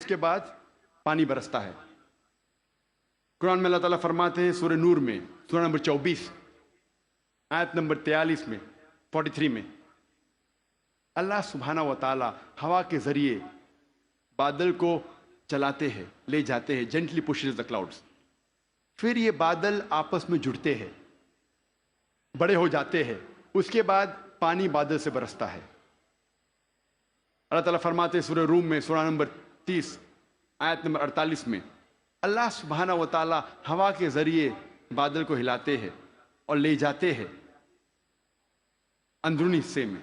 کے بعد پانی برستا ہے۔ قرآن میں اللہ تعالیٰ فرماتے ہیں سورہ نور میں، سورہ نمبر 24 آیت نمبر 43 میں 43 میں، اللہ سبحانہ و تعالیٰ ہوا کے ذریعے بادل کو چلاتے ہیں، لے جاتے ہیں، جینٹلی پشز دا کلاؤڈز، پھر یہ بادل آپس میں جڑتے ہیں، بڑے ہو جاتے ہیں، اس کے بعد پانی بادل سے برستا ہے۔ اللہ تعالیٰ فرماتے ہیں سورہ روم میں سورہ نمبر 30 آیت نمبر 48 میں، اللہ سبحانہ و تعالیٰ ہوا کے ذریعے بادل کو ہلاتے ہیں اور لے جاتے ہیں اندرونی حصے میں،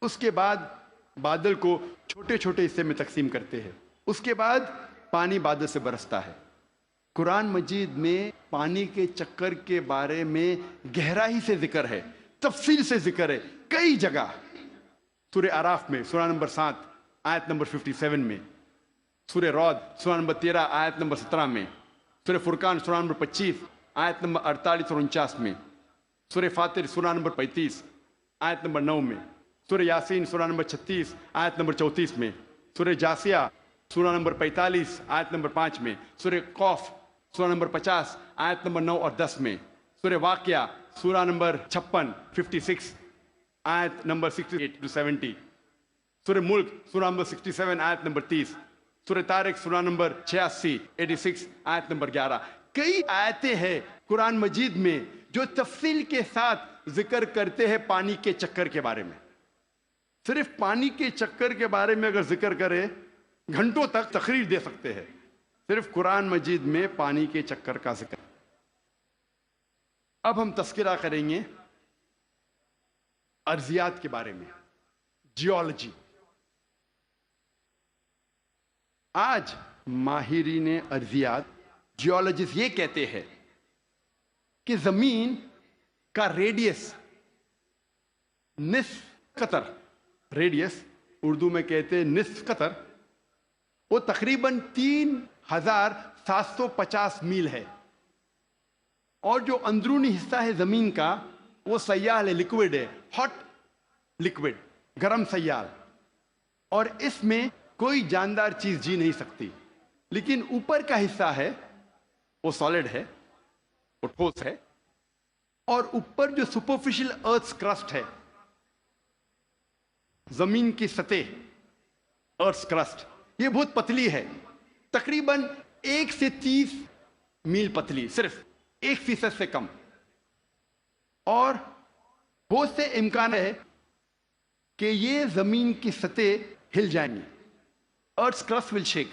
اس کے بعد بادل کو چھوٹے چھوٹے حصے میں تقسیم کرتے ہیں، اس کے بعد پانی بادل سے برستا ہے۔ قرآن مجید میں پانی کے چکر کے بارے میں گہرائی سے ذکر ہے، تفصیل سے ذکر ہے، کئی جگہ۔ سورہ اعراف میں سورہ نمبر 7 آیت نمبر 57 میں، سورہ رعد سورہ نمبر 13 آیت نمبر 17 میں، سورہ فرقان سورہ نمبر 25 آیت نمبر 48 اور 49 میں، سورہ فاطر سورہ نمبر 35 آیت نمبر 9 میں، سورہ یاسین سورہ نمبر 36 آیت نمبر 34 میں، سورہ جاسیہ سورہ نمبر 45 آیت نمبر 5 میں، سورہ قوف سورہ نمبر 50 آیت نمبر 9 اور 10 میں، سورہ واقعہ سورہ نمبر 56 آیت نمبر 68 to 70، سورہ ملک سورہ نمبر 67 آیت نمبر 30، سورہ طارق سورہ نمبر 86 آیت نمبر 11۔ کئی آیتیں ہیں قرآن مجید میں جو تفصیل کے ساتھ ذکر کرتے ہیں پانی کے چکر کے بارے میں۔ صرف پانی کے چکر کے بارے میں اگر ذکر کرے گھنٹوں تک تقریر دے سکتے ہیں، صرف قرآن مجید میں پانی کے چکر کا ذکر۔ اب ہم تذکرہ کریں گے ارضیات کے بارے میں، جیولوجی۔ آج ماہرین ارضیات، جیولوجسٹ یہ کہتے ہیں کہ زمین کا ریڈیس نصف قطر، ریڈیس اردو میں کہتے ہیں نصف قطر، وہ تقریباً 3750 میل ہے، اور جو اندرونی حصہ ہے زمین کا وہ سیال ہے، لیکوڈ ہے، ہاٹ لیکوڈ، گرم سیال، اور اس میں کوئی جاندار چیز جی نہیں سکتی۔ لیکن اوپر کا حصہ ہے وہ سالڈ ہے، وہ ٹھوس ہے، اور اوپر جو سپرفیشل ارتھ کرسٹ ہے، زمین کی سطح، ارتھ کرسٹ، یہ بہت پتلی ہے، تقریباً 1 سے 30 میل پتلی، صرف 1% سے کم، اور بہت سے امکان ہے کہ یہ زمین کی سطح ہل جائیں گی، ارتھ کرسٹ ول شیک۔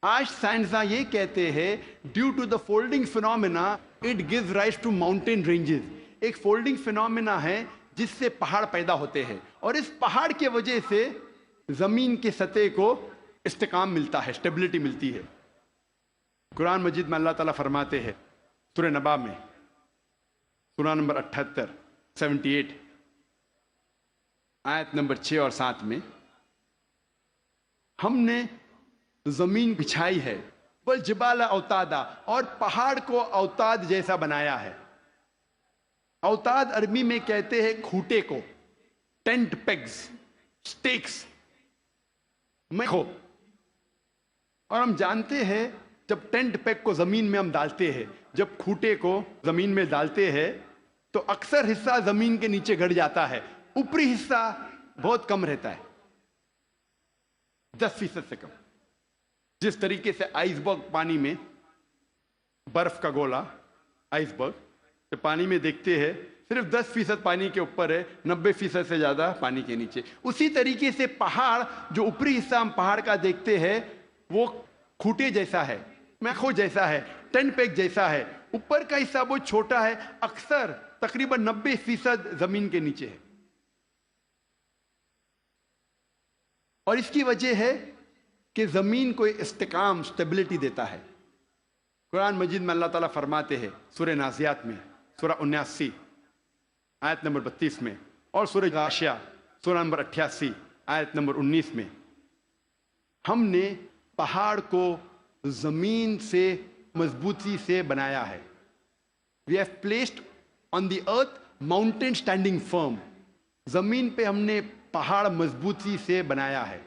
آج سائنسداں یہ کہتے ہیں due to the folding phenomena it gives rise to mountain ranges, ایک فولڈنگ فینومینا ہے جس سے پہاڑ پیدا ہوتے ہیں، اور اس پہاڑ کی وجہ سے زمین کی سطح کو استحکام ملتا ہے، اسٹیبلٹی ملتی ہے۔ قرآن مجید میں اللہ تعالیٰ فرماتے ہیں سورہ نبا میں سورہ نمبر 78 78 آیت نمبر 6 اور 7 میں، ہم نے زمین بچھائی ہے، والجبال اوتادا، اور پہاڑ کو اوتاد جیسا بنایا ہے۔ اوتاد عربی میں کہتے ہیں کھوٹے کو، ٹینٹ پیگز، سٹیکس، میخو، اور ہم جانتے ہیں جب ٹینٹ پیگ کو زمین میں ہم ڈالتے ہیں، جب کھوٹے کو زمین میں ڈالتے ہیں تو اکثر حصہ زمین کے نیچے گڑ جاتا ہے، اوپری حصہ بہت کم رہتا ہے، 10% سے کم۔ جس طریقے سے آئس برگ پانی میں، برف کا گولا آئس برگ جو پانی میں دیکھتے ہیں صرف 10% پانی کے اوپر ہے، 90% سے زیادہ پانی کے نیچے، اسی طریقے سے پہاڑ جو اوپری حصہ ہم پہاڑ کا دیکھتے ہیں وہ کھوٹے جیسا ہے، میخو جیسا ہے، ٹینٹ پیگ جیسا ہے، اوپر کا حصہ بہت چھوٹا ہے، اکثر تقریباً 90% زمین کے نیچے ہے۔ اور اس کی وجہ ہے کہ زمین کو استحکام، اسٹیبلٹی دیتا ہے۔ قرآن مجید میں اللہ تعالیٰ فرماتے ہیں سورہ نازیات میں سورہ 79 آیت نمبر 32 میں، اور سورہ غاشیہ سورہ نمبر 88 آیت نمبر 19 میں، ہم نے پہاڑ کو زمین سے مضبوطی سے بنایا ہے۔ We have placed on the earth mountain standing firm، زمین پہ ہم نے پہاڑ مضبوطی سے بنایا ہے۔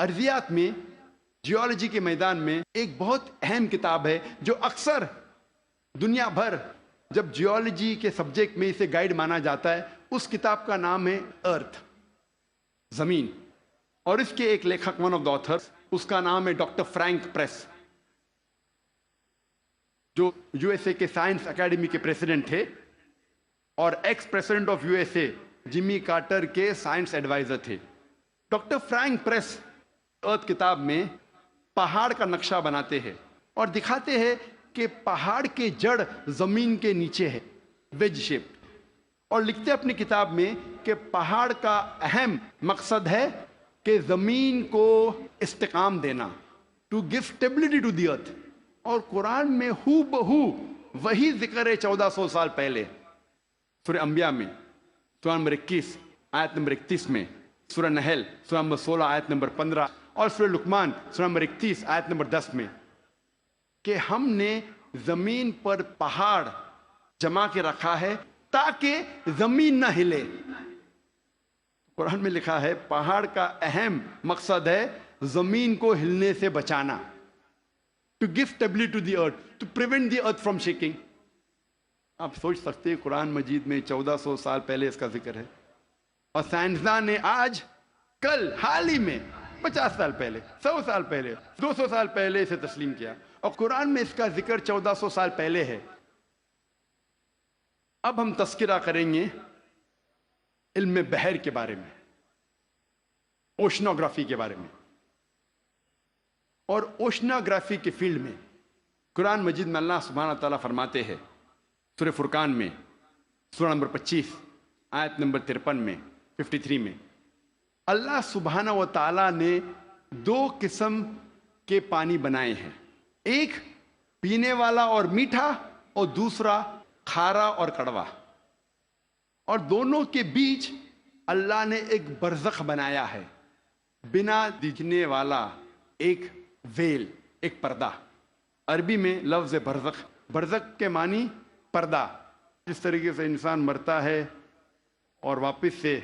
ارضیات میں، جیولوجی کے میدان میں ایک بہت اہم کتاب ہے جو اکثر دنیا بھر جب جیولوجی کے سبجیکٹ میں اسے گائیڈ مانا جاتا ہے، اس کتاب کا نام ہے ارتھ، زمین. اور اس کے ایک لیکھک، ون آف دا آتھرس، اس کا نام ہے ڈاکٹر فرینک پریس، جو یو ایس اے کے سائنس اکیڈمی کے پریزیڈنٹ تھے اور ex president of U S A Jimmy Carter کے سائنس ایڈوائزر تھے. ڈاکٹر فرینک پریس ارتھ کتاب میں پہاڑ کا نقشہ بناتے ہیں اور دکھاتے ہیں کہ پہاڑ کے جڑ زمین کے نیچے ہے، ویج شیپ، اور لکھتے اپنی کتاب میں کہ پہاڑ کا اہم مقصد ہے کہ زمین کو استحکام دینا، to give stability to the earth. اور قرآن میں ہو بہو وہی ذکر ہے 1400 سال پہلے، سورہ انبیاء میں سورہ نمبر 21 آیت نمبر 31 میں، سورہ نحل سورہ نمبر 16 آیت نمبر 15 اور سورہ لقمان سورہ نمبر 31 آیت نمبر 10 میں، کہ ہم نے زمین پر پہاڑ جما کے رکھا ہے تاکہ زمین نہ ہلے. قرآن میں لکھا ہے پہاڑ کا اہم مقصد ہے زمین کو ہلنے سے بچانا، to give stability to the earth, to prevent the earth from shaking. آپ سوچ سکتے ہیں قرآن مجید میں 1400 سال پہلے اس کا ذکر ہے، اور سائنسدان نے آج کل حال ہی میں 50 سال پہلے، 100 سال پہلے، 200 سال پہلے اسے تسلیم کیا، اور قرآن میں اس کا ذکر 1400 سال پہلے ہے. اب ہم تذکرہ کریں گے علم بحر کے بارے میں، اوشنوگرافی کے بارے میں. اور اوشنوگرافی کے فیلڈ میں قرآن مجید میں اللہ سبحانہ تعالیٰ فرماتے ہیں سورہ فرقان میں سورہ نمبر 25 آیت نمبر 53 میں 53 میں، اللہ سبحانہ و تعالیٰ نے 2 قسم کے پانی بنائے ہیں، ایک پینے والا اور میٹھا اور دوسرا کھارا اور کڑوا، اور دونوں کے بیچ اللہ نے ایک برزخ بنایا ہے، بنا دکھنے والا ایک ویل، ایک پردہ. عربی میں لفظ برزخ، برزخ کے معنی پردہ. جس طریقے سے انسان مرتا ہے اور واپس سے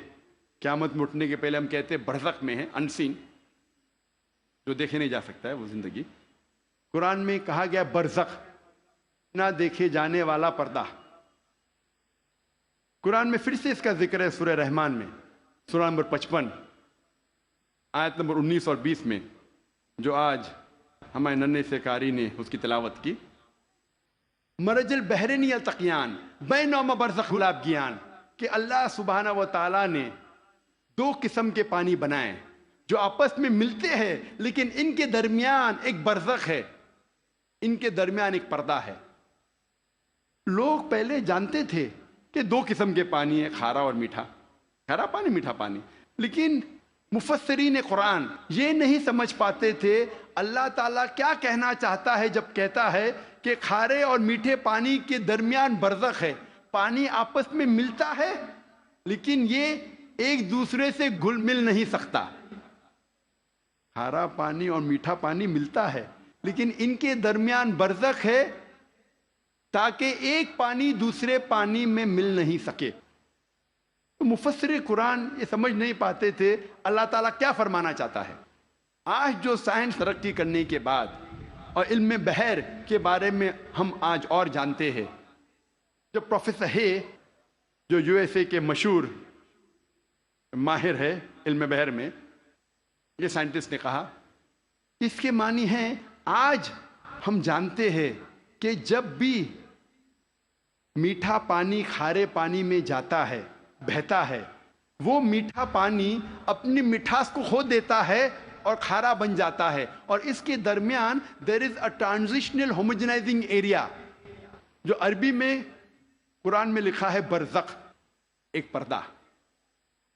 قیامت میں اٹھنے کے پہلے ہم کہتے ہیں برزخ میں ہے، انسین، جو دیکھے نہیں جا سکتا ہے وہ زندگی. قرآن میں کہا گیا برزخ، نہ دیکھے جانے والا پردہ. قرآن میں پھر سے اس کا ذکر ہے سورہ رحمان میں سورہ نمبر 55 آیت نمبر 19 اور 20 میں، جو آج ہمارے ننھے سے قاری نے اس کی تلاوت کی. مرج البحرین یلتقیان بینہما برزخ لا یبغیان، کہ اللہ سبحانہ و تعالیٰ نے 2 قسم کے پانی بنائے جو آپس میں ملتے ہیں، لیکن ان کے درمیان ایک برزخ ہے، ان کے درمیان ایک پردہ ہے. لوگ پہلے جانتے تھے کہ 2 قسم کے پانی ہیں، کھارا اور میٹھا، کھارا پانی میٹھا پانی، لیکن مفسرین قرآن یہ نہیں سمجھ پاتے تھے اللہ تعالیٰ کیا کہنا چاہتا ہے جب کہتا ہے کہ کھارے اور میٹھے پانی کے درمیان برزخ ہے. پانی آپس میں ملتا ہے لیکن یہ ایک دوسرے سے گھل مل نہیں سکتا. کھارا پانی اور میٹھا پانی ملتا ہے لیکن ان کے درمیان برزخ ہے تاکہ ایک پانی دوسرے پانی میں مل نہیں سکے. مفسر قرآن یہ سمجھ نہیں پاتے تھے اللہ تعالیٰ کیا فرمانا چاہتا ہے. آج جو سائنس ترقی کرنے کے بعد اور علم بحر کے بارے میں ہم آج اور جانتے ہیں، جو پروفیسر ہے، جو یو ایس اے کے مشہور ماہر ہے علم بحر میں، یہ سائنٹسٹ نے کہا اس کے معنی ہیں آج ہم جانتے ہیں کہ جب بھی میٹھا پانی کھارے پانی میں جاتا ہے، بہتا ہے، وہ میٹھا پانی اپنی مٹھاس کو کھو دیتا ہے اور کھارا بن جاتا ہے، اور اس کے درمیان there is a transitional homogenizing area، جو عربی میں قرآن میں لکھا ہے برزخ، ایک پردہ.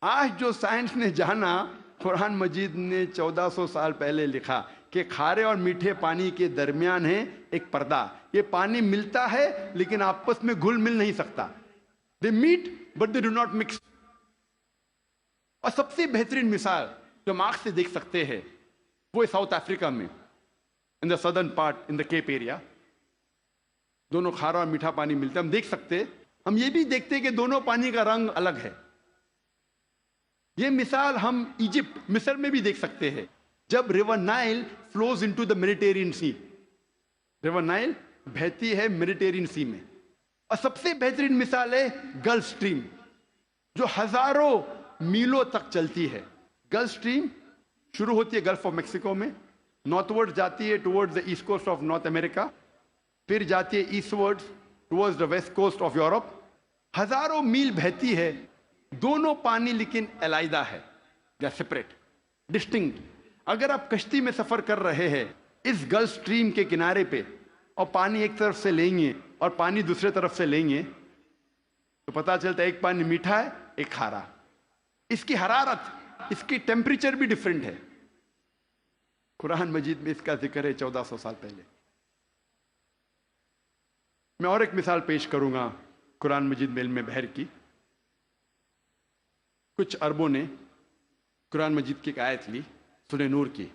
آج جو سائنس نے جانا، قرآن مجید نے 1400 سال پہلے لکھا کہ کھارے اور میٹھے پانی کے درمیان ہے ایک پردہ. یہ پانی ملتا ہے لیکن آپس میں گھل مل نہیں سکتا. They meet but they do not mix. اور سب سے بہترین مثال جو ہم آنکھ سے دیکھ سکتے ہیں وہ ساؤتھ افریقہ میں in the southern part in the Cape area دونوں کھارا اور میٹھا پانی ملتا ہے. ہم دیکھ سکتے، ہم یہ بھی دیکھتے کہ دونوں پانی کا رنگ الگ ہے. یہ مثال ہم ایجپٹ، مصر میں بھی دیکھ سکتے ہیں. جب river Nile flows into the Mediterranean sea, river Nile بہتی ہے میڈیٹرین سی میں. اور سب سے بہترین مثال ہے گلف سٹریم، جو ہزاروں میلوں تک چلتی ہے. گلف سٹریم شروع ہوتی ہے گلف آف میکسیکو میں، نارتھ ورڈ جاتی ہے towards the east coast of North America, پھر جاتی ہے eastward towards the west coast of Europe. ہزاروں میل بہتی ہے، دونوں پانی لیکن علیحدہ ہے، یا سپریٹ، ڈسٹنکٹ. اگر آپ کشتی میں سفر کر رہے ہیں اس گلف سٹریم کے کنارے پہ، اور پانی ایک طرف سے لیں گے اور پانی دوسرے طرف سے لیں گے، تو پتا چلتا ہے ایک پانی میٹھا ہے ایک کھارا. اس کی حرارت، اس کی ٹیمپریچر بھی ڈیفرنٹ ہے. قرآن مجید میں اس کا ذکر ہے 1400 سال پہلے. میں اور ایک مثال پیش کروں گا قرآن مجید میں علم بحر کی. کچھ عربوں نے قرآن مجید کی ایک آیت لی، سورہ نور کی،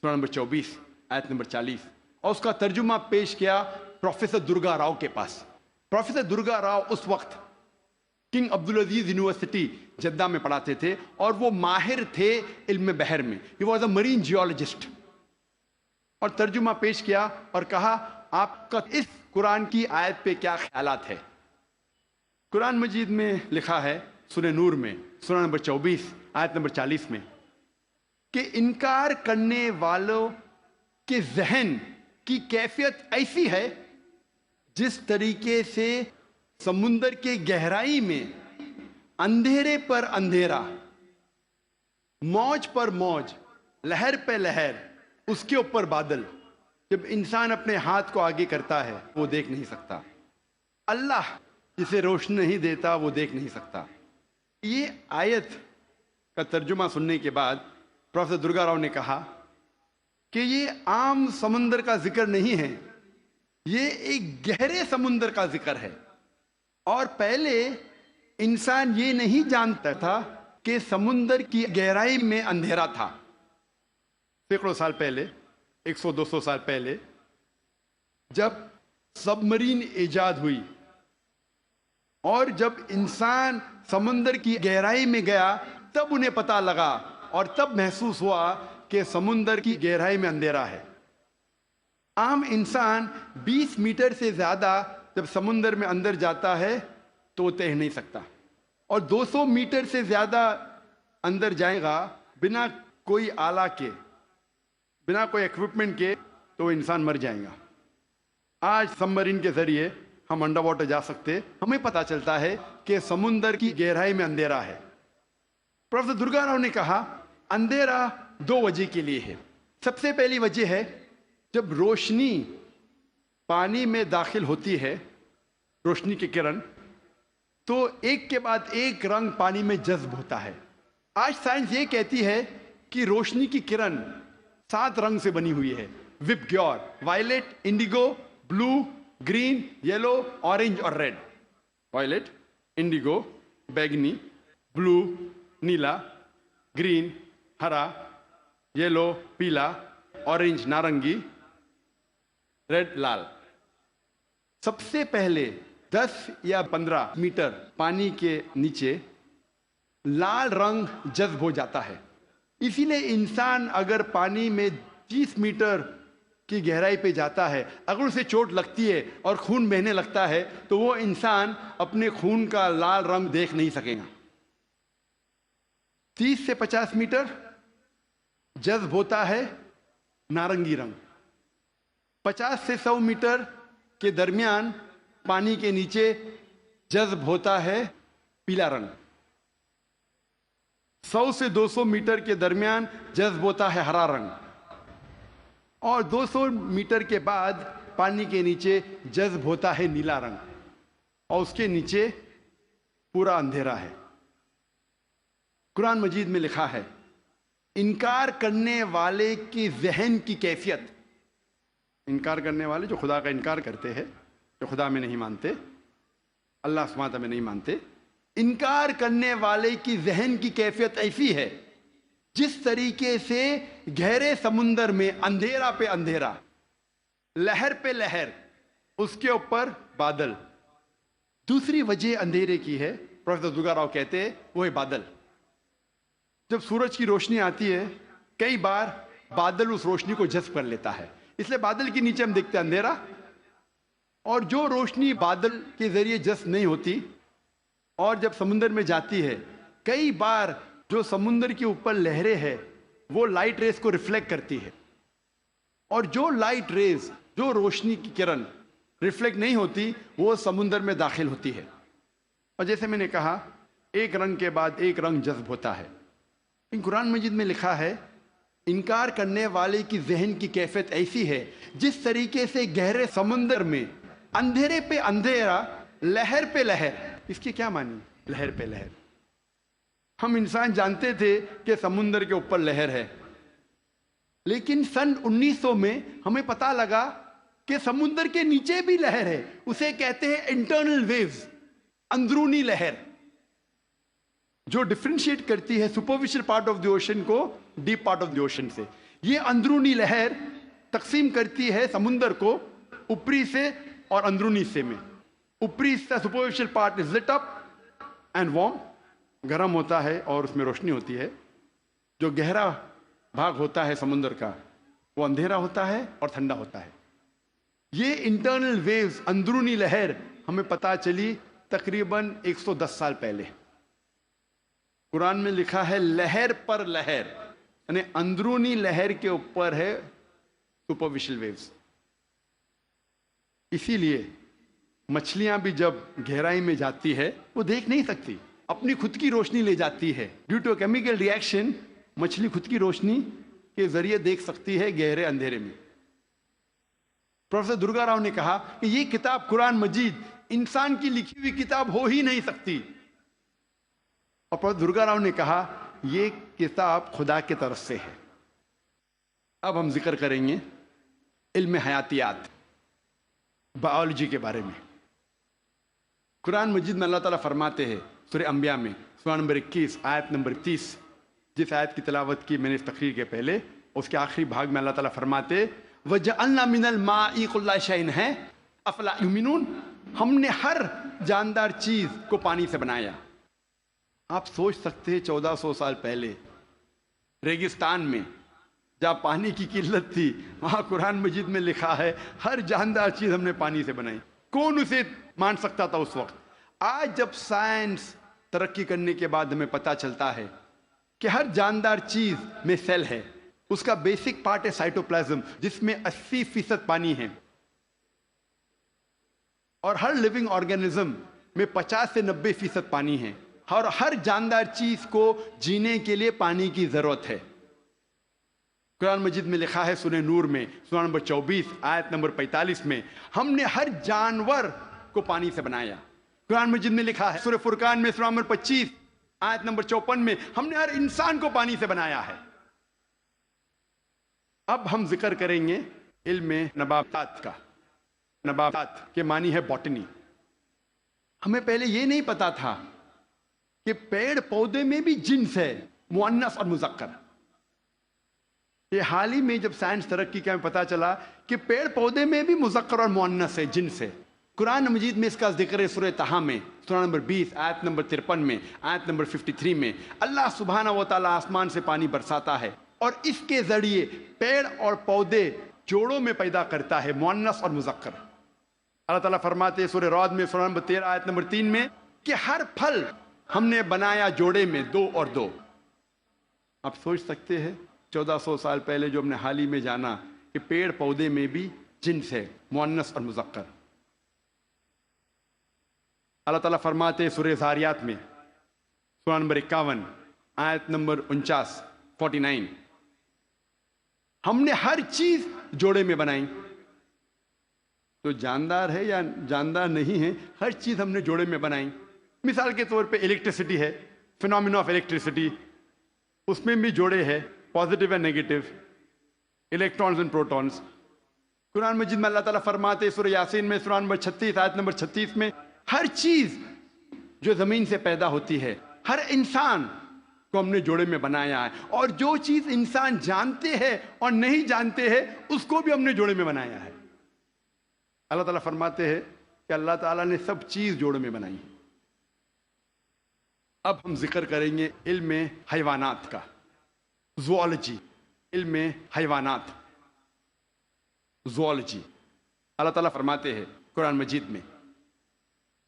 سورہ نمبر 24 آیت نمبر 40، اور اس کا ترجمہ پیش کیا پروفیسر درگا راؤ کے پاس. پروفیسر درگا راؤ اس وقت کنگ عبدالعزیز یونیورسٹی جدہ میں پڑھاتے تھے، اور وہ ماہر تھے علم بحر میں. He was a Marine geologist. اور ترجمہ پیش کیا اور کہا آپ کا اس قرآن کی آیت پہ کیا خیالات ہے. قرآن مجید میں لکھا ہے سورہ نور میں سورہ نمبر 24 آیت نمبر 40 میں کہ انکار کرنے والوں کے ذہن کی کیفیت ایسی ہے جس طریقے سے سمندر کے گہرائی میں اندھیرے پر اندھیرا، موج پر موج، لہر پہ لہر، اس کے اوپر بادل، جب انسان اپنے ہاتھ کو آگے کرتا ہے وہ دیکھ نہیں سکتا. اللہ جسے روشنی نہیں دیتا وہ دیکھ نہیں سکتا. یہ آیت کا ترجمہ سننے کے بعد پروفیسر درگا راؤ نے کہا کہ یہ عام سمندر کا ذکر نہیں ہے، یہ ایک گہرے سمندر کا ذکر ہے. اور پہلے انسان یہ نہیں جانتا تھا کہ سمندر کی گہرائی میں اندھیرا تھا. سینکڑوں سال پہلے، 100-200 سال پہلے، جب سب مرین ایجاد ہوئی اور جب انسان سمندر کی گہرائی میں گیا، تب انہیں پتا لگا اور تب محسوس ہوا کہ سمندر کی گہرائی میں اندھیرا ہے. عام انسان 20 میٹر سے زیادہ جب سمندر میں اندر جاتا ہے تو وہ تیر نہیں سکتا، اور 200 میٹر سے زیادہ اندر جائے گا بنا کوئی آلہ کے، بنا کوئی ایکوپمنٹ کے، تو وہ انسان مر جائے گا. آج سب مرین کے ذریعے ہم انڈر واٹر جا سکتے، ہمیں پتا چلتا ہے کہ سمندر کی گہرائی میں اندھیرا ہے. پروفیسر درگا راؤ نے کہا اندھیرا 2 وجہ کے لیے ہے. سب سے پہلی وجہ ہے جب روشنی پانی میں داخل ہوتی ہے، روشنی کی کرن، تو ایک کے بعد ایک رنگ پانی میں جذب ہوتا ہے. آج سائنس یہ کہتی ہے کہ روشنی کی کرن 7 رنگ سے بنی ہوئی ہے، وپ گیور، وائلٹ، انڈیگو، بلو، گرین، یلو، اورنج اور ریڈ. وائلٹ، انڈیگو، بیگنی، بلو، نیلا، گرین، ہرا، یلو، پیلا، اورنج، نارنگی، ریڈ، لال. سب سے پہلے 10 یا 15 میٹر پانی کے نیچے لال رنگ جذب ہو جاتا ہے. اسی لیے انسان اگر پانی میں 30 میٹر کی گہرائی پہ جاتا ہے، اگر اسے چوٹ لگتی ہے اور خون بہنے لگتا ہے تو وہ انسان اپنے خون کا لال رنگ دیکھ نہیں سکے گا. 30 سے 50 میٹر جذب ہوتا ہے نارنگی رنگ. 50 سے 100 میٹر کے درمیان پانی کے نیچے جذب ہوتا ہے پیلا رنگ. 100 سے 200 میٹر کے درمیان جذب ہوتا ہے ہرا رنگ، اور 200 میٹر کے بعد پانی کے نیچے جذب ہوتا ہے نیلا رنگ، اور اس کے نیچے پورا اندھیرا ہے. قرآن مجید میں لکھا ہے انکار کرنے والے کی ذہن کی کیفیت، انکار کرنے والے جو خدا کا انکار کرتے ہیں، جو خدا میں نہیں مانتے، اللہ سبحانہ وتعالی میں نہیں مانتے، انکار کرنے والے کی ذہن کی کیفیت ایسی ہے جس طریقے سے گہرے سمندر میں اندھیرا پہ اندھیرا، لہر پہ لہر، اس کے اوپر بادل. دوسری وجہ اندھیرے کی ہے، پروفیسر درگا راؤ کہتے ہیں، وہ ہے بادل. جب سورج کی روشنی آتی ہے، کئی بار بادل اس روشنی کو جذب کر لیتا ہے، اس لیے بادل کے نیچے ہم دیکھتے ہیں اندھیرا، اور جو روشنی بادل کے ذریعے جذب نہیں ہوتی اور جب سمندر میں جاتی ہے، کئی بار جو سمندر کے اوپر لہریں ہیں وہ لائٹ ریز کو ریفلیکٹ کرتی ہے، اور جو لائٹ ریز، جو روشنی کی کرن ریفلیکٹ نہیں ہوتی وہ سمندر میں داخل ہوتی ہے، اور جیسے میں نے کہا ایک رنگ کے بعد ایک رنگ جذب ہوتا ہے۔ ان قرآن مجید میں لکھا ہے انکار کرنے والے کی ذہن کی کیفیت ایسی ہے جس طریقے سے گہرے سمندر میں اندھیرے پہ اندھیرا، لہر پہ لہر۔ اس کی کیا معنی؟ لہر پہ لہر۔ ہم انسان جانتے تھے کہ سمندر کے اوپر لہر ہے، لیکن سن 1900 میں ہمیں پتا لگا کہ سمندر کے نیچے بھی لہر ہے، اسے کہتے ہیں انٹرنل ویوز، اندرونی لہر، جو ڈفرینشیٹ کرتی ہے superficial part of the ocean کو deep part of the ocean سے۔ یہ اندرونی لہر تقسیم کرتی ہے سمندر کو اوپری سے اور اندرونی حصے میں۔ اوپری حصہ superficial part is lit up and warm, گرم ہوتا ہے اور اس میں روشنی ہوتی ہے۔ جو گہرا بھاگ ہوتا ہے سمندر کا وہ اندھیرا ہوتا ہے اور ٹھنڈا ہوتا ہے۔ یہ انٹرنل ویوز، اندرونی لہر ہمیں پتا چلی تقریباً 110 سال پہلے۔ قرآن میں لکھا ہے لہر پر لہر، یعنی اندرونی لہر کے اوپر ہے سپرفیشل ویوز۔ اسی لیے مچھلیاں بھی جب گہرائی میں جاتی ہے وہ دیکھ نہیں سکتی، اپنی خود کی روشنی لے جاتی ہے۔ Due to chemical reaction مچھلی خود کی روشنی کے ذریعے دیکھ سکتی ہے گہرے اندھیرے میں۔ پروفیسر درگا راؤ نے کہا کہ یہ کتاب قرآن مجید انسان کی لکھی ہوئی کتاب ہو ہی نہیں سکتی، اور پروفیسر درگا راؤ نے کہا یہ کتاب خدا کی طرف سے ہے۔ اب ہم ذکر کریں گے علم حیاتیات، بائیولوجی کے بارے میں۔ قرآن مجید میں اللہ تعالیٰ فرماتے ہیں سورہ انبیاء میں سورہ نمبر 21 آیت نمبر 30، جس آیت کی تلاوت کی میں نے اس تقریر کے پہلے، اس کے آخری بھاگ میں اللہ تعالیٰ فرماتے وَجَعَلْنَا مِنَ الْمَاءِ كُلَّ شَيْءٍ ہے أَفَلَا يُؤْمِنُونَ، ہم نے ہر جاندار چیز کو پانی سے بنایا۔ آپ سوچ سکتے ہیں 1400 سال پہلے ریگستان میں جہاں پانی کی قلت تھی، وہاں قرآن مجید میں لکھا ہے ہر جاندار چیز ہم نے پانی سے بنائی۔ کون اسے مان سکتا تھا اس وقت؟ آج جب سائنس ترقی کرنے کے بعد ہمیں پتہ چلتا ہے کہ ہر جاندار چیز میں سیل ہے، اس کا بیسک پارٹ ہے سائٹوپلازم جس میں 80% پانی ہے، اور ہر لیونگ آرگینزم میں 50 سے 90% پانی ہے، اور ہر جاندار چیز کو جینے کے لیے پانی کی ضرورت ہے۔ قرآن مجید میں لکھا ہے سورہ نور میں سورہ نمبر 24 آیت نمبر 45 میں ہم نے ہر جانور کو پانی سے بنایا۔ قرآن مجید میں لکھا ہے سورہ فرقان میں سورہ نمبر 25 آیت نمبر 54 میں ہم نے ہر انسان کو پانی سے بنایا ہے۔ اب ہم ذکر کریں گے علم نباتات کا۔ نباتات کے معنی ہے باٹنی۔ ہمیں پہلے یہ نہیں پتا تھا کہ پیڑ پودے میں بھی جنس ہے، مؤنث اور مذکر۔ یہ حال ہی میں جب سائنس ترقی کا ہمیں پتا چلا کہ پیڑ پودے میں بھی مذکر اور مؤنث ہے، جنس ہے۔ قرآن مجید میں اس کا ذکر ہے سورہ طٰہٰ میں سورہ نمبر 20 آیت نمبر 53 میں، آیت نمبر 53 میں اللہ سبحانہ و تعالیٰ آسمان سے پانی برساتا ہے اور اس کے ذریعے پیڑ اور پودے جوڑوں میں پیدا کرتا ہے، مؤنث اور مذکر۔ اللہ تعالیٰ فرماتے ہیں سورہ رعد میں سورہ نمبر 13 آیت نمبر 3 میں کہ ہر پھل ہم نے بنایا جوڑے میں 2 اور 2۔ آپ سوچ سکتے ہیں 1400 سال پہلے جو ہم نے حال ہی میں جانا کہ پیڑ پودے میں بھی جنس ہے، مؤنث اور مذکر۔ اللہ تعالیٰ فرماتے ہیں سورہ ذاریات میں سورہ نمبر 51 آیت نمبر 49 ہم نے ہر چیز جوڑے میں بنائی۔ تو جاندار ہے یا جاندار نہیں ہے، ہر چیز ہم نے جوڑے میں بنائی۔ مثال کے طور پہ الیکٹریسٹی ہے، فینومینا آف الیکٹریسٹی، اس میں بھی جوڑے ہے، positive and negative, electrons and protons. Quran مجید میں اللہ تعالیٰ فرماتے سورہ یاسین میں سورہ نمبر 36 آیت نمبر 36 میں ہر چیز جو زمین سے پیدا ہوتی ہے، ہر انسان کو ہم نے جوڑے میں بنایا ہے، اور جو چیز انسان جانتے ہیں اور نہیں جانتے ہیں اس کو بھی ہم نے جوڑے میں بنایا ہے۔ اللہ تعالیٰ فرماتے ہیں کہ اللہ تعالیٰ نے سب چیز جوڑے میں بنائی۔ اب ہم ذکر کریں گے علم حیوانات کا، زوالوجی، علم حیوانات، زوالوجی. اللہ تعالیٰ فرماتے ہیں قرآن مجید میں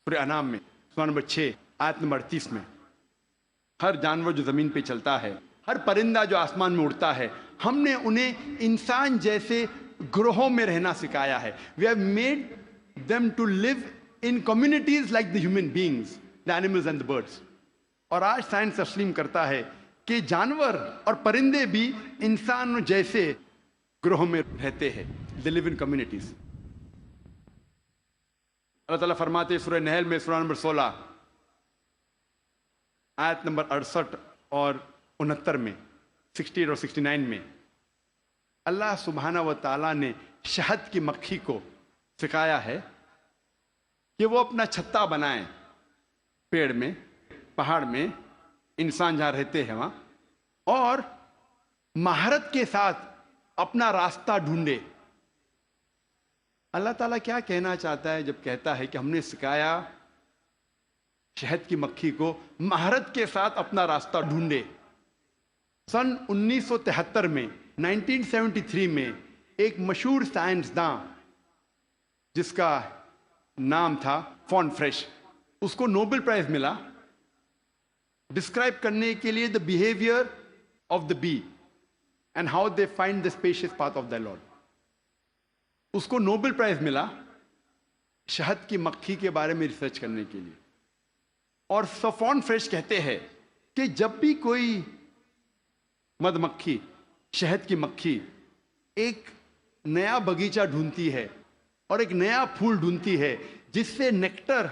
سورہ انعام میں سورہ نمبر 6 آیت نمبر 38 میں، ہر جانور جو زمین پہ چلتا ہے، ہر پرندہ جو آسمان میں اڑتا ہے، ہم نے انہیں انسان جیسے گروہوں میں رہنا سکھایا ہے. We have made them to live in communities like the human beings, the animals and the birds. اور آج سائنس تسلیم کرتا ہے کہ جانور اور پرندے بھی انسان جیسے گروہوں میں رہتے ہیں. They live in communities. اللہ تعالیٰ فرماتے ہیں سورہ نحل میں سورہ نمبر 16 آیت نمبر 68 اور 69 میں، 60 اور 69 میں، اللہ سبحانہ و تعالیٰ نے شہد کی مکھی کو سکھایا ہے کہ وہ اپنا چھتا بنائیں پیڑ میں، پہاڑ میں، انسان جہاں رہتے ہیں وہاں، اور مہارت کے ساتھ اپنا راستہ ڈھونڈے. اللہ تعالیٰ کیا کہنا چاہتا ہے جب کہتا ہے کہ ہم نے سکھایا شہد کی مکھی کو مہارت کے ساتھ اپنا راستہ ڈھونڈے؟ سن 1973 میں 1973 میں ایک مشہور سائنسداں جس کا نام تھا فون فریش، اس کو نوبل پرائز ملا ڈسکرائب کرنے کے لیے the behaviour of the bee and how they find the species path of the lord. اس کو نوبل پرائز ملا شہد کی مکھی کے بارے میں ریسرچ کرنے کے لیے. اور فون فریش کہتے ہیں کہ جب بھی کوئی مد مکھی، شہد کی مکھی ایک نیا باغیچہ ڈھونڈتی ہے اور ایک نیا پھول ڈھونڈتی ہے جس سے نیکٹر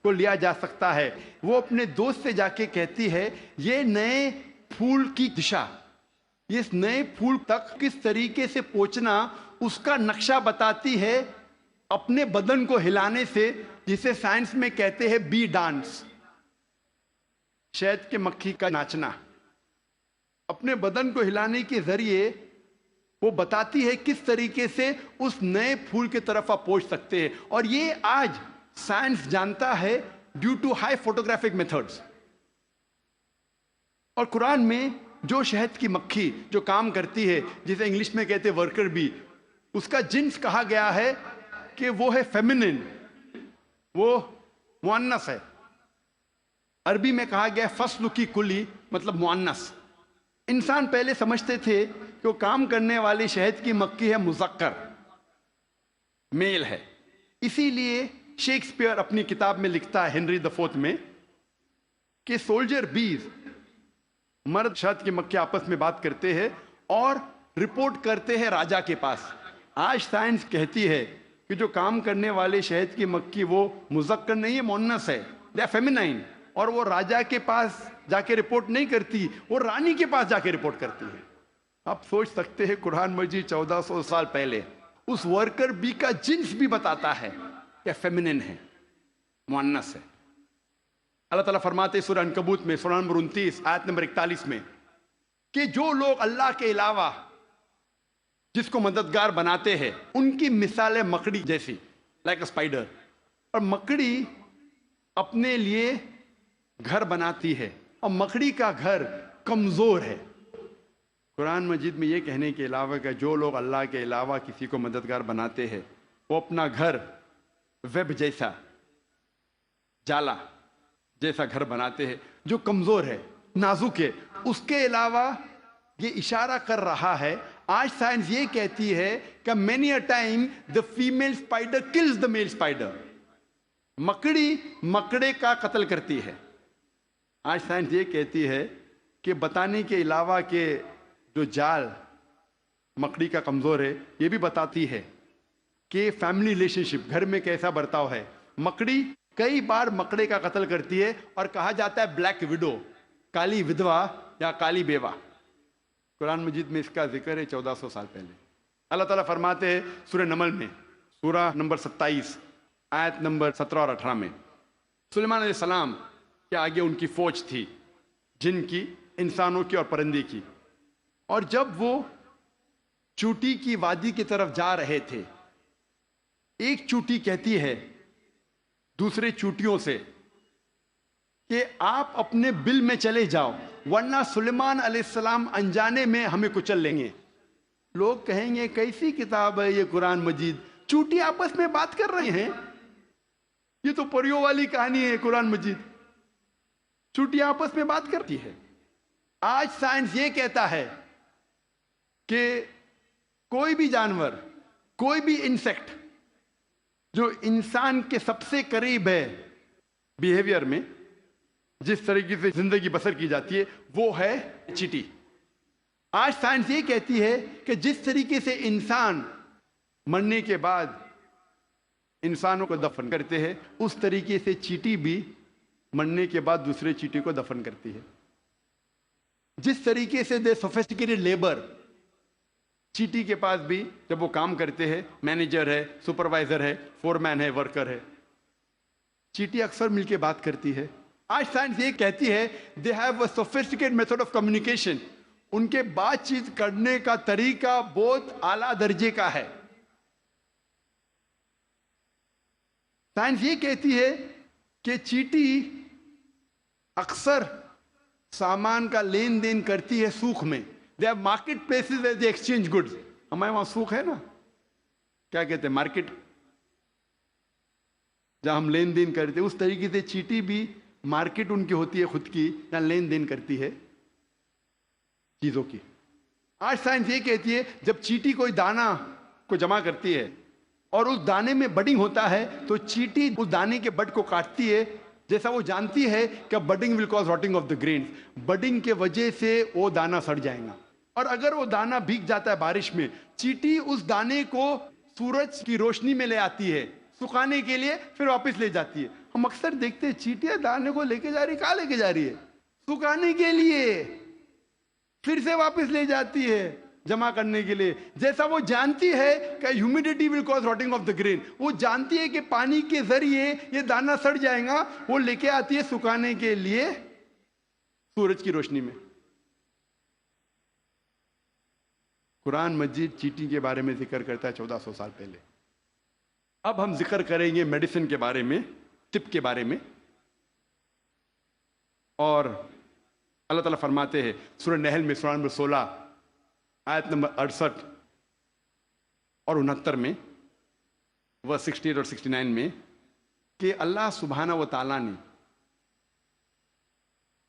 کو لیا جا سکتا ہے، وہ اپنے دوست سے جا کے کہتی ہے یہ نئے پھول کی دشا، اس نئے پھول تک کس طریقے سے پہنچنا اس کا نقشہ بتاتی ہے اپنے بدن کو ہلانے سے، جسے سائنس میں کہتے ہیں بی ڈانس. شہد کے مکھی کا ناچنا اپنے بدن کو ہلانے کے ذریعے وہ بتاتی ہے کس طریقے سے اس نئے پھول کی طرف آپ پہنچ سکتے ہیں. اور یہ آج سائنس جانتا ہے due to high photographic methods. اور قرآن میں جو شہد کی مکھی جو کام کرتی ہے، جسے انگلش میں کہتے ہیں ورکر بی، اس کا جنس کہا گیا ہے کہ وہ ہے فیمینن، وہ مؤنث ہے. عربی میں کہا گیا فصل کی کلی، مطلب مؤنث. انسان پہلے سمجھتے تھے کہ وہ کام کرنے والی شہد کی مکھی ہے مذکر، میل ہے. اسی لیے شیکسپیئر اپنی کتاب میں لکھتا ہے ہنری the 4 میں کہ سولجر بیز، مرد شہد کی مکھی آپس میں بات کرتے ہیں اور رپورٹ کرتے ہیں راجا کے پاس. آج سائنس کہتی ہے کہ جو کام کرنے والے شہد کی مکھی وہ مذکر نہیں ہے، مؤنث ہے، دے آر فیمینائن. اور وہ راجا کے پاس جا کے رپورٹ نہیں کرتی، وہ رانی کے پاس جا کے رپورٹ کرتی ہے. آپ سوچ سکتے ہیں قرآن مجید 1400 سال پہلے اس ورکر بی کا جنس بھی بتاتا ہے کہ فیمینن ہے، مؤنث ہے. اللہ تعالیٰ فرماتے ہیں سورہ عنکبوت میں سورہ نمبر 29 آیت نمبر 41 میں کہ جو لوگ اللہ کے علاوہ جس کو مددگار بناتے ہیں ان کی مثال ہے مکڑی جیسی، لائک اے اسپائڈر. اور مکڑی اپنے لیے گھر بناتی ہے اور مکڑی کا گھر کمزور ہے. قرآن مجید میں یہ کہنے کے علاوہ کہ جو لوگ اللہ کے علاوہ کسی کو مددگار بناتے ہیں وہ اپنا گھر ویب جیسا، جالا جیسا گھر بناتے ہیں جو کمزور ہے، نازک ہے. اس کے علاوہ یہ اشارہ کر رہا ہے، آج سائنس یہ کہتی ہے کہ many a time the female spider kills the male spider. مکڑی مکڑے کا قتل کرتی ہے. آج سائنس یہ کہتی ہے کہ بتانے کے علاوہ کہ جو جال مکڑی کا کمزور ہے، یہ بھی بتاتی ہے کہ فیملی ریلیشن شپ، گھر میں کیسا برتاؤ ہے. مکڑی کئی بار مکڑے کا قتل کرتی ہے اور کہا جاتا ہے بلیک وڈو، کالی ودوا یا کالی بیوہ. قرآن مجید میں اس کا ذکر ہے 1400 سال پہلے. اللہ تعالیٰ فرماتے ہیں سورہ نمل میں سورہ نمبر 27 آیت نمبر 17 اور 18 میں، سلیمان علیہ السلام کے آگے ان کی فوج تھی، جن کی، انسانوں کی اور پرندے کی. اور جب وہ چوٹی کی وادی کی طرف جا رہے تھے، ایک چوٹی کہتی ہے دوسرے چوٹیوں سے کہ آپ اپنے بل میں چلے جاؤ ورنہ سلیمان علیہ السلام انجانے میں ہمیں کچل لیں گے. لوگ کہیں گے کیسی کتاب ہے یہ قرآن مجید، چوٹی آپس میں بات کر رہے ہیں، یہ تو پریوں والی کہانی ہے قرآن مجید، چوٹی آپس میں بات کرتی ہے۔ آج سائنس یہ کہتا ہے کہ کوئی بھی جانور، کوئی بھی انسیکٹ جو انسان کے سب سے قریب ہے بیہیویئر میں، جس طریقے سے زندگی بسر کی جاتی ہے، وہ ہے چیٹی۔ آج سائنس یہ کہتی ہے کہ جس طریقے سے انسان مرنے کے بعد انسانوں کو دفن کرتے ہیں، اس طریقے سے چیٹی بھی مرنے کے بعد دوسرے چیٹی کو دفن کرتی ہے۔ جس طریقے سے دے سوفسٹیکیٹڈ لیبر، چیٹی کے پاس بھی جب وہ کام کرتے ہیں، مینیجر ہے، سپروائزر ہے، فورمین ہے، ورکر ہے، چیٹی اکثر مل کے بات کرتی ہے۔ آج سائنس یہ کہتی ہے they have a sophisticated method of communication, ان کے بات چیت کرنے کا طریقہ بہت اعلیٰ درجے کا ہے۔ سائنس یہ کہتی ہے کہ چیٹی اکثر سامان کا لین دین کرتی ہے سوق میں۔ They have market places where they exchange goods. ہمارے وہاں سوق ہے نا، کیا کہتے ہیں، مارکیٹ، جہاں ہم لین دین کرتے ہیں۔ اس طریقے سے چیٹی بھی مارکیٹ ان کی ہوتی ہے خود کی، جہاں لین دین کرتی ہے چیزوں کی۔ آج سائنس یہ کہتی ہے جب چیٹی کوئی دانہ کو جمع کرتی ہے اور اس دانے میں بڈنگ ہوتا ہے تو چیٹی اس دانے کے بڈ کو کاٹتی ہے، جیسا وہ جانتی ہے کہ budding will cause rotting of the grains, budding کے وجہ سے وہ دانہ سڑ جائے گا۔ اور اگر وہ دانہ بھیگ جاتا ہے بارش میں، چیٹی اس دانے کو سورج کی روشنی میں لے آتی ہے سکھانے کے لیے، پھر واپس لے جاتی ہے۔ ہم اکثر دیکھتے ہیں چیٹیاں دانے کو لے کے جا رہی، کہاں لے کے جا رہی ہے؟ سکھانے کے لیے، پھر سے واپس لے جاتی ہے جمع کرنے کے لیے، جیسا وہ جانتی ہے کہ humidity will cause rotting of the grain. وہ جانتی ہے کہ پانی کے ذریعے یہ دانہ سڑ جائے گا، وہ لے کے آتی ہے سکھانے کے لیے سورج کی روشنی میں۔ قرآن مجید چیٹی کے بارے میں ذکر کرتا ہے 1400 سال پہلے۔ اب ہم ذکر کریں گے میڈیسن کے بارے میں، طب کے بارے میں۔ اور اللہ تعالیٰ فرماتے ہیں سورہ نحل میں، سورہ نمبر 16 آیت نمبر 68 اور 69 میں، ورس 68 اور 69 میں، کہ اللہ سبحانہ و تعالیٰ نے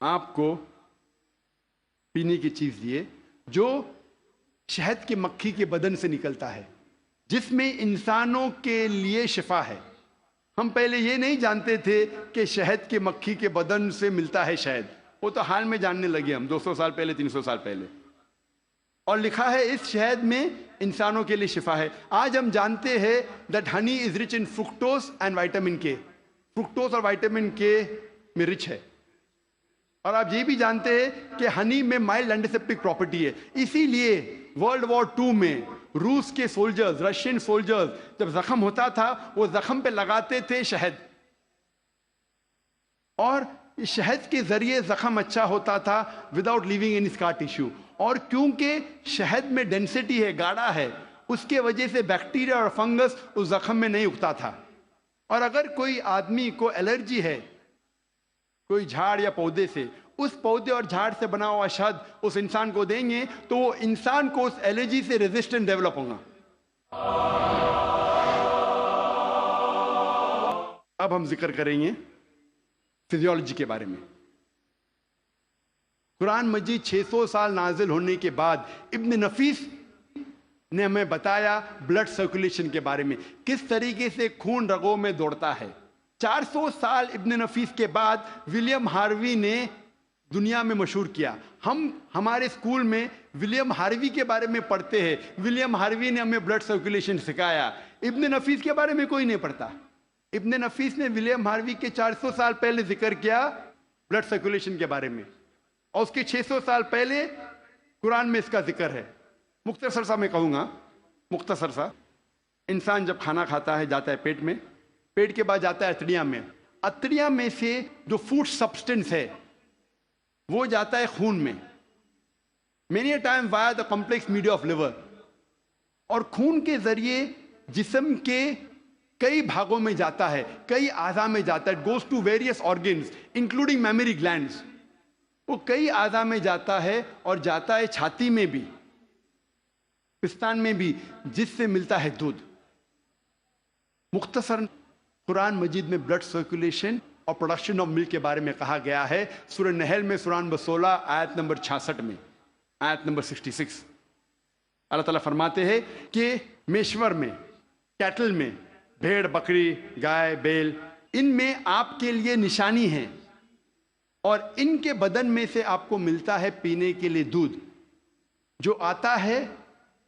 آپ کو پینے کی چیز دیے جو شہد کی مکھی کے بدن سے نکلتا ہے، جس میں انسانوں کے لیے شفا ہے۔ ہم پہلے یہ نہیں جانتے تھے کہ شہد کے مکھی کے بدن سے ملتا ہے شہد، وہ تو حال میں جاننے لگے ہم 200 سال پہلے، 300 سال پہلے۔ اور لکھا ہے اس شہد میں انسانوں کے لیے شفا ہے۔ آج ہم جانتے ہیں that honey is rich in fructose and vitamin K، fructose اور vitamin K میں رچ ہے۔ اور آپ یہ بھی جانتے ہیں کہ ہنی میں مائلڈ اینٹیسیپٹک پراپرٹی ہے، اسی لیے ورلڈ وار 2 میں روس کے سولجرز، رشین سولجرز جب زخم ہوتا تھا وہ زخم پہ لگاتے تھے شہد، اور شہد کے ذریعے زخم اچھا ہوتا تھا وداؤٹ لیونگ اینی اسکار ٹیشو۔ اور کیونکہ شہد میں ڈینسٹی ہے، گاڑھا ہے، اس کے وجہ سے بیکٹیریا اور فنگس اس زخم میں نہیں اگتا تھا۔ اور اگر کوئی آدمی کو الرجی ہے کوئی جھاڑ یا پودے سے، اس پودے اور جھاڑ سے بنا ہوا شہد اس انسان کو دیں گے تو وہ انسان کو اس الرجی سے ریزسٹنٹ ڈیولپ ہوگا۔ اب ہم ذکر کریں گے فزیولوجی کے بارے میں۔ قرآن مجید 600 سال نازل ہونے کے بعد ابن نفیس نے ہمیں بتایا بلڈ سرکولیشن کے بارے میں، کس طریقے سے خون رگوں میں دوڑتا ہے۔ 400 سال ابن نفیس کے بعد ولیم ہاروی نے دنیا میں مشہور کیا۔ ہم ہمارے اسکول میں ولیم ہاروی کے بارے میں پڑھتے ہیں، ولیم ہاروی نے ہمیں بلڈ سرکولیشن سکھایا۔ ابن نفیس کے بارے میں کوئی نہیں پڑھتا۔ ابن نفیس نے ولیم ہاروی کے 400 سال پہلے ذکر کیا بلڈ سرکولیشن کے بارے میں، اور اس کے 600 سال پہلے قرآن میں اس کا ذکر ہے۔ مختصر سا میں کہوں گا، مختصر سا، انسان جب کھانا کھاتا ہے جاتا ہے پیٹ میں، پیٹ کے بعد جاتا ہے اتڑیاں میں، اتڑیاں میں سے جو فوڈ سبسٹنس ہے وہ جاتا ہے خون میں، many a time via the complex media of liver, اور خون کے ذریعے جسم کے کئی بھاگوں میں جاتا ہے، کئی اعضاء میں جاتا ہے، goes to various organs including memory glands, وہ کئی اعضاء میں جاتا ہے اور جاتا ہے چھاتی میں بھی۔ پستان میں بھی، جس سے ملتا ہے دودھ۔ مختصر قرآن مجید میں بلڈ سرکولیشن اور پروڈکشن آف ملک کے بارے میں کہا گیا ہے سورہ نحل میں، سورہ نمبر 16 آیت نمبر 66 میں، آیت نمبر 66۔ اللہ تعالیٰ فرماتے ہیں کہ میشور میں، کیٹل میں، بھیڑ بکری گائے بیل، ان میں آپ کے لیے نشانی ہے، اور ان کے بدن میں سے آپ کو ملتا ہے پینے کے لیے دودھ، جو آتا ہے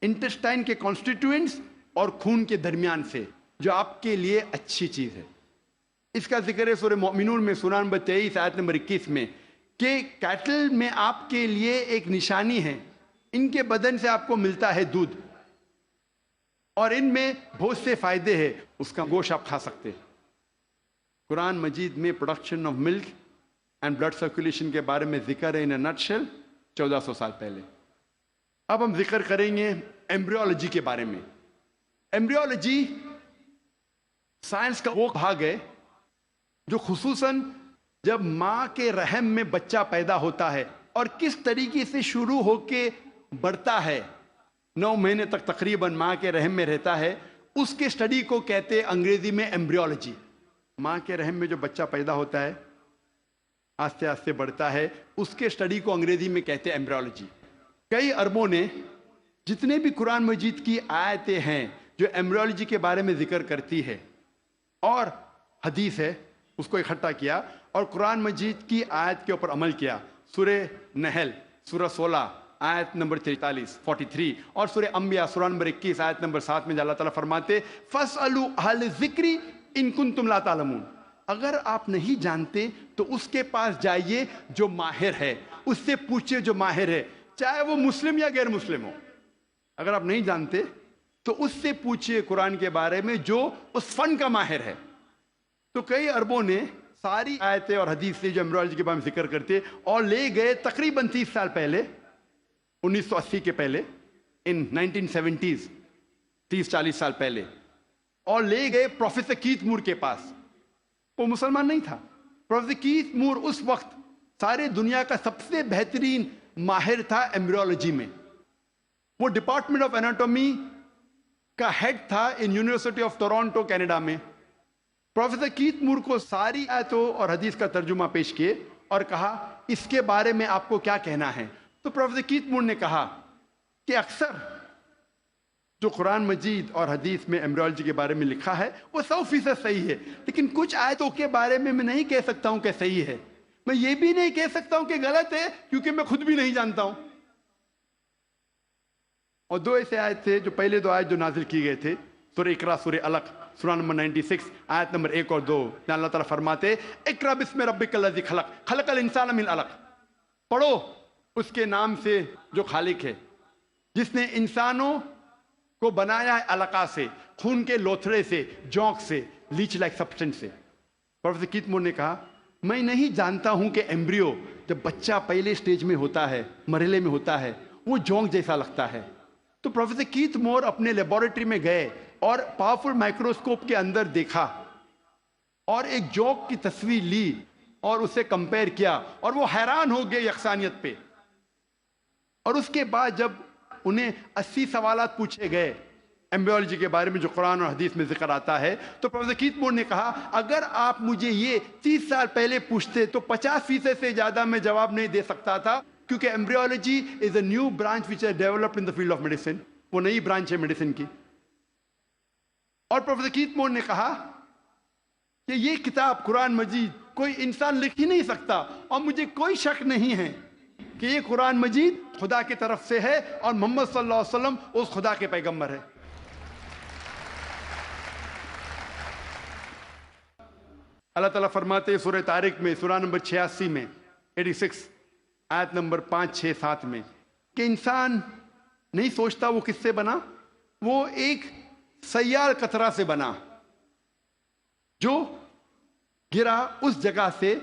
انٹسٹائن کے کانسٹیٹوئنٹس اور خون کے درمیان سے، جو آپ کے لیے اچھی چیز ہے۔ اس کا ذکر ہے سورہ مومنون میں، سورہ نمبر 23 آیت نمبر 21 میں، کہ کیٹل میں آپ کے لیے ایک نشانی ہے، ان کے بدن سے آپ کو ملتا ہے دودھ، اور ان میں بہت سے فائدے ہیں، اس کا گوشت آپ کھا سکتے ہیں۔ قرآن مجید میں production of milk and blood circulation کے بارے میں ذکر ہے ان اے نٹ شیل 1400 سال پہلے۔ اب ہم ذکر کریں گے ایمبریولوجی کے بارے میں۔ ایمبریولوجی سائنس کا وہ بھاگ ہے جو خصوصاً جب ماں کے رحم میں بچہ پیدا ہوتا ہے اور کس طریقے سے شروع ہو کے بڑھتا ہے، 9 مہینے تک تقریباً ماں کے رحم میں رہتا ہے، اس کے سٹڈی کو کہتے ہیں انگریزی میں ایمبریولوجی۔ ماں کے رحم میں جو بچہ پیدا ہوتا ہے، آہستہ آہستہ بڑھتا ہے، اس کے سٹڈی کو انگریزی میں کہتے ہیں ایمبریولوجی۔ کئی عربوں نے جتنے بھی قرآن مجید کی آیتیں ہیں جو ایمبریولوجی کے بارے میں ذکر کرتی ہے اور حدیث ہے، اس کو اکٹھا کیا اور قرآن مجید کی آیت کے اوپر عمل کیا۔ سورہ نحل سورہ 16 آیت نمبر 43 اور سورہ انبیاء سورہ نمبر 21 آیت نمبر 7 میں اللہ تعالیٰ فرماتے فَاسْأَلُوا أَهْلَ الذِّكْرِ إِن كُنتُمْ لَا تَعْلَمُونَ، اگر آپ نہیں جانتے تو اس کے پاس جائیے جو ماہر ہے، اس سے پوچھئے جو ماہر ہے، چاہے وہ مسلم یا غیر مسلم ہو۔ اگر آپ نہیں جانتے تو اس سے پوچھئے قرآن کے بارے میں جو اس فن کا ماہر ہے۔ تو کئی عربوں نے ساری آیتیں اور حدیث سے جو ایمبریولوجی کے بارے میں ذکر کرتے اور لے گئے تقریباً 30 سال پہلے، 1980 کے پہلے، ان 1970s، 30-40 سال پہلے، اور لے گئے پروفیسر کیتھ مور کے پاس۔ وہ مسلمان نہیں تھا۔ پروفیسر کیتھ مور اس وقت سارے دنیا کا سب سے بہترین ماہر تھا ایمبریولوجی میں۔ وہ ڈپارٹمنٹ آف اناٹومی کا ہیڈ تھا in university of Toronto Canada میں۔ پروفیسر کیتھ مور کو ساری آیتوں اور حدیث کا ترجمہ پیش کیے اور کہا اس کے بارے میں آپ کو کیا کہنا ہے۔ تو پروفیسر کیتھ مور نے کہا کہ اکثر جو قرآن مجید اور حدیث میں ایمبریولوجی کے بارے میں لکھا ہے وہ 100% صحیح ہے، لیکن کچھ آیتوں کے بارے میں نہیں کہہ سکتا ہوں کہ صحیح ہے، میں یہ بھی نہیں کہہ سکتا ہوں کہ غلط ہے، کیونکہ میں خود بھی نہیں جانتا ہوں۔ اور 2 ایسے آیت تھے، جو پہلے 2 آیت جو نازل کی گئے تھے، سورہ اقرا سورہ علق سورہ نمبر 96 آیت نمبر 1 اور 2 میں اللہ تعالیٰ فرماتے اقرا بسم ربک الذی خلق خلق الانسان من علق، پڑھو اس کے نام سے جو خالق ہے، جس نے انسانوں کو بنایا ہے علقہ سے، خون کے لوتھڑے سے، جونک سے، لیچ لائک سبسٹنس سے۔ پروفیسر کیتھ مور نے کہا میں نہیں جانتا ہوں کہ ایمبریو جب بچہ پہلے سٹیج میں ہوتا ہے، مرحلے میں ہوتا ہے، وہ جونک جیسا لگتا ہے۔ تو پروفیسر کیتھ مور اپنے لیبارٹری میں گئے اور پاورفل مائکروسکوپ کے اندر دیکھا اور ایک جونک کی تصویر لی اور اسے کمپیئر کیا، اور وہ حیران ہو گئے یکسانیت پہ۔ اور اس کے بعد جب انہیں 80 سوالات پوچھے گئے ایمبریولوجی کے بارے میں جو قرآن اور حدیث میں ذکر آتا ہے، تو پروفیسر کیتھ مور نے کہا اگر آپ مجھے یہ 30 سال پہلے پوچھتے تو 50% سے زیادہ میں جواب نہیں دے سکتا تھا، کیونکہ embryology is a new branch which is developed in the field of medicine, وہ نئی برانچ ہے میڈیسن کی۔ اور پروفیسر کیتھ مور نے کہا کہ یہ کتاب قرآن مجید کوئی انسان لکھ ہی نہیں سکتا، اور مجھے کوئی شک نہیں ہے کہ یہ قرآن مجید خدا کی طرف سے ہے اور محمد صلی اللہ علیہ وسلم اس خدا کے پیغمبر ہے۔ اللہ تعالیٰ فرماتے ہیں سورہ طارق میں سورہ نمبر 86 میں 86 آیت نمبر 5 6 7 میں کہ انسان نہیں سوچتا وہ کس سے بنا، وہ ایک سیال قطرہ سے بنا جو گرا اس جگہ سے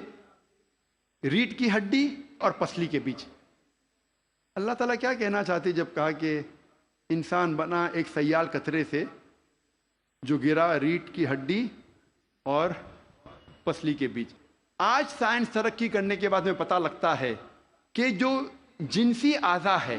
ریڑھ کی ہڈی اور پسلی کے بیچ۔ اللہ تعالیٰ کیا کہنا چاہتے جب کہا کہ انسان بنا ایک سیال قطرے سے جو گرا ریڑھ کی ہڈی اور پسلی کے بیچ؟ آج سائنس ترقی کرنے کے بعد میں پتہ لگتا ہے کہ جو جنسی اعضاء ہے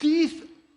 30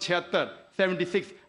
76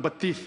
32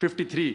53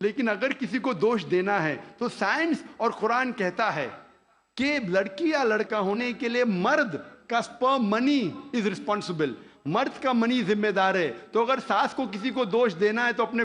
لیکن اگر کسی کو دوش دینا ہے تو سائنس اور قرآن کہتا ہے کہ لڑکی یا لڑکا ہونے کے لیے مرد کا سپرم منی از ریسپانسبل، مرد کا منی ذمہ دار ہے. تو اگر ساس کو کسی کو دوش دینا ہے تو اپنے